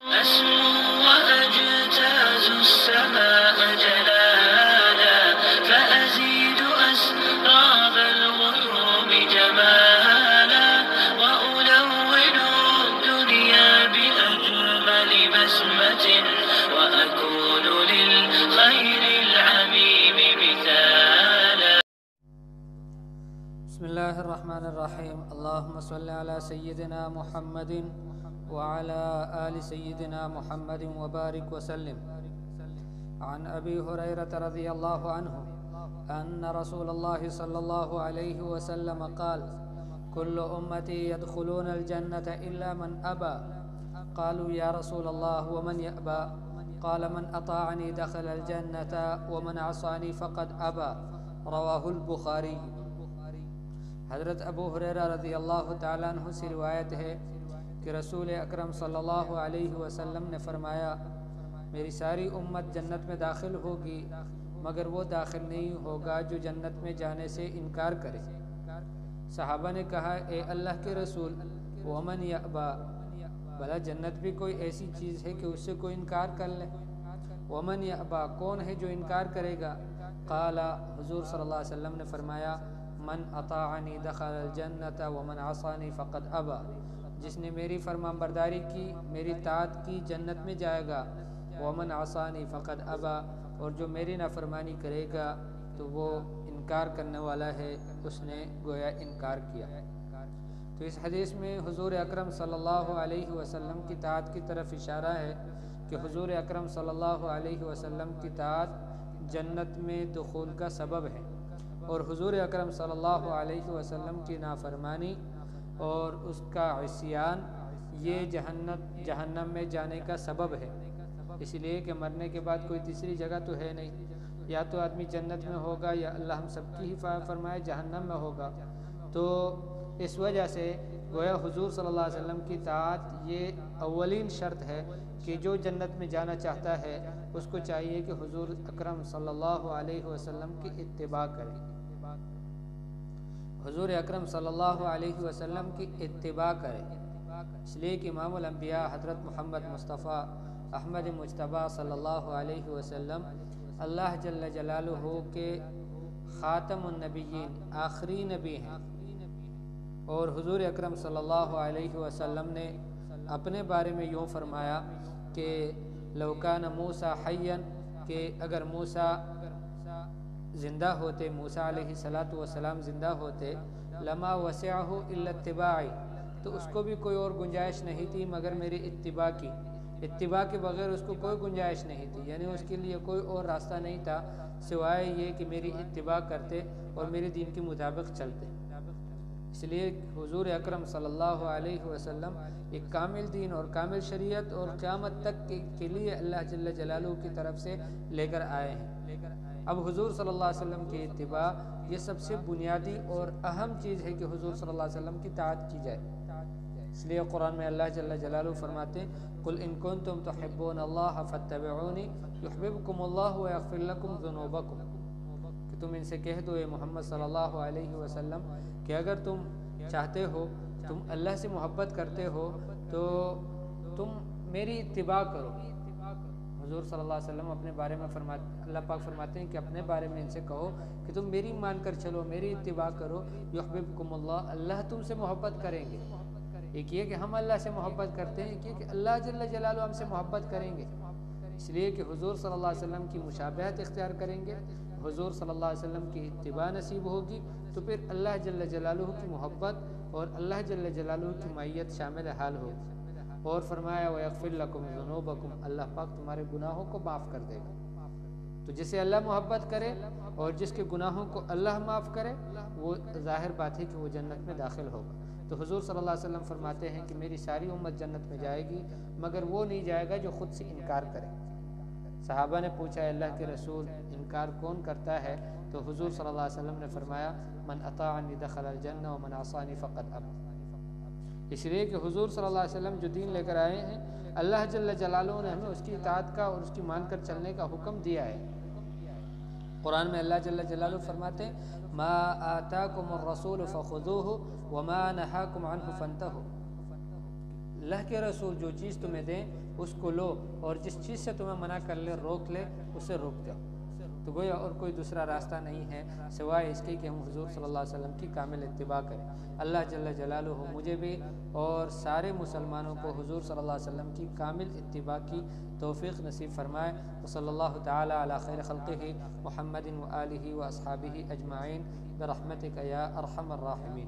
أسمو وأجتاز السماء جلالا فأزيد أسراب الغيوم جمالا وألون الدنيا بأجمل بسمة وأكون للخير العميم مثالا. بسم الله الرحمن الرحيم. اللهم صل على سيدنا محمد وعلى آل سيدنا محمد وبارك وسلم. عن أبي هريرة رضي الله عنه أن رسول الله صلى الله عليه وسلم قال: كل أمتي يدخلون الجنة إلا من أبى. قالوا يا رسول الله ومن يأبى؟ قال: من أطاعني دخل الجنة ومن عصاني فقد أبى. رواہ البخاری. حضرت ابو ہریرہ رضی اللہ تعالیٰ عنہ سے روایت ہے کہ رسول اکرم صلی اللہ علیہ وسلم نے فرمایا: میری ساری امت جنت میں داخل ہوگی مگر وہ داخل نہیں ہوگا جو جنت میں جانے سے انکار کرے. صحابہ نے کہا: اے اللہ کے رسول، ومن یأبا، بھلا جنت بھی کوئی ایسی چیز ہے کہ اس سے کوئی انکار کر لے؟ ومن یأبا، کون ہے جو انکار کرے گا؟ قال، حضور صلی اللہ علیہ وسلم نے فرمایا: من اطاعنی دخل الجنت ومن عصانی فقد ابا. جس نے میری فرمان برداری کی، میری اطاعت کی، جنت میں جائے گا. ومن عصانی فقد ابا، اور جو میری نافرمانی کرے گا تو وہ انکار کرنے والا ہے، اس نے گویا انکار کیا. تو اس حدیث میں حضور اکرم صلی اللہ علیہ وسلم کی اطاعت کی طرف اشارہ ہے کہ حضور اکرم صلی اللہ علیہ وسلم کی اطاعت جنت میں دخول کا سبب ہے، اور حضور اکرم صلی اللہ علیہ وسلم کی نافرمانی اور اس کا عصیان یہ جہنم میں جانے کا سبب ہے. اس لیے کہ مرنے کے بعد کوئی تیسری جگہ تو ہے نہیں، یا تو آدمی جنت میں ہوگا یا اللہ ہم سب کی حفاظت فرمائے جہنم میں ہوگا. تو اس وجہ سے گویا حضور صلی اللہ علیہ وسلم کی اطاعت یہ اولین شرط ہے کہ جو جنت میں جانا چاہتا ہے اس کو چاہیے کہ حضور اکرم صلی اللہ علیہ وسلم کی اتباع کرے. حضور اکرم صلی اللہ علیہ وسلم کی اتباع کرے. اس لیے کہ امام الانبیاء حضرت محمد مصطفیٰ احمد مجتبیٰ صلی اللہ علیہ وسلم اللہ جل جلالہ کے خاتم النبیین، آخری نبی ہیں. اور حضور اکرم صلی اللہ علیہ وسلم نے اپنے بارے میں یوں فرمایا کہ لو کان موسیٰ حیاً، کہ اگر موسیٰ زندہ ہوتے، موسیٰ علیہ السلام زندہ ہوتے، لما وسعہ الا اتباعی، تو اس کو بھی کوئی اور گنجائش نہیں تھی مگر میری اتباع کی. اتباع کے بغیر اس کو کوئی گنجائش نہیں تھی، یعنی اس کے لیے کوئی اور راستہ نہیں تھا سوائے یہ کہ میری اتباع کرتے اور میرے دین کے مطابق چلتے. اس لیے حضور اکرم صلی اللہ علیہ وسلم ایک کامل دین اور کامل شریعت اور قیامت تک کے لیے اللہ جل جلالہ کی طرف سے لے کر آئے ہیں. اب حضور صلی اللہ علیہ وسلم کی اتباع یہ سب سے بنیادی اور اہم چیز ہے کہ حضور صلی اللہ علیہ وسلم کی اطاعت کی جائے. اس لیے قرآن میں اللہ جل جلالہ فرماتے ہیں: قل ان کنتم تحبون اللہ فاتبعونی یحببکم اللہ ویغفر لکم ذنوبکم. کہ تم ان سے کہہ دو اے محمد صلی اللہ علیہ وسلم کہ اگر تم چاہتے ہو، تم اللہ سے محبت کرتے ہو تو تم میری اتباع کرو. حضور صلی اللہ علیہ وسلم اپنے بارے میں اللہ پاک فرماتے ہیں کہ اپنے بارے میں ان سے کہو کہ تم میری مان کر چلو، میری اتباع کرو. یحببکم اللہ، اللہ تم سے محبت کریں گے. ایک یہ کہ ہم اللہ سے محبت کرتے ہیں، ایک یہ کہ اللہ جل جلالہ ہم سے محبت کریں گے. اس لیے کہ حضور صلی اللہ علیہ وسلم کی مشابہت اختیار کریں گے، حضور صلی اللہ علیہ وسلم کی اتباع نصیب ہوگی، تو پھر اللہ جل جلالہ کی محبت اور اللہ جل جلالہ کی معیت شامل حال ہوگی. اور فرمایا وَيَغْفِرْ لَكُمْ ذُنُوبَكُمْ، اللہ پاک تمہارے گناہوں کو معاف کر دے گا. تو جسے اللہ محبت کرے اور جس کے گناہوں کو اللہ معاف کرے، وہ ظاہر بات ہے کہ وہ جنت میں داخل ہوگا. تو حضور صلی اللہ علیہ وسلم فرماتے ہیں کہ میری ساری امت جنت میں جائے گی مگر وہ نہیں جائے گا جو خود سے انکار کرے. صحابہ نے پوچھا اللہ کے رسول انکار کون کرتا ہے؟ تو حضور صلی اللہ علیہ وسلم نے فرمایا من اطاعنی دخل الجنہ ومن عصانی فقد ابا. اس لیے کہ حضور صلی اللہ علیہ وسلم جو دین لے کر آئے ہیں، اللہ جل جلالہ نے ہمیں اس کی اطاعت کا اور اس کی مان کر چلنے کا حکم دیا ہے. قرآن میں اللہ جل جلالہ فرماتے ہیں ما آتاکم الرسول فخذوہ وما نہاکم عنہ فانتہوا. اللہ کے رسول جو چیز تمہیں دیں اس کو لو، اور جس چیز سے تمہیں منع کر لے، روک لے، اسے روک جاؤ۔ تو گویا اور کوئی دوسرا راستہ نہیں ہے سوائے اس کے کہ ہم حضور صلی اللہ علیہ وسلم کی کامل اتباع کریں۔ اللہ جل جلالہ مجھے بھی اور سارے مسلمانوں کو حضور صلی اللہ علیہ وسلم کی کامل اتباع کی توفیق نصیب فرمائے۔ وصلی اللہ تعالی علی خیر خلقہ محمد و آلہ و اصحابہ اجمعین برحمتک یا ارحم الراحمین۔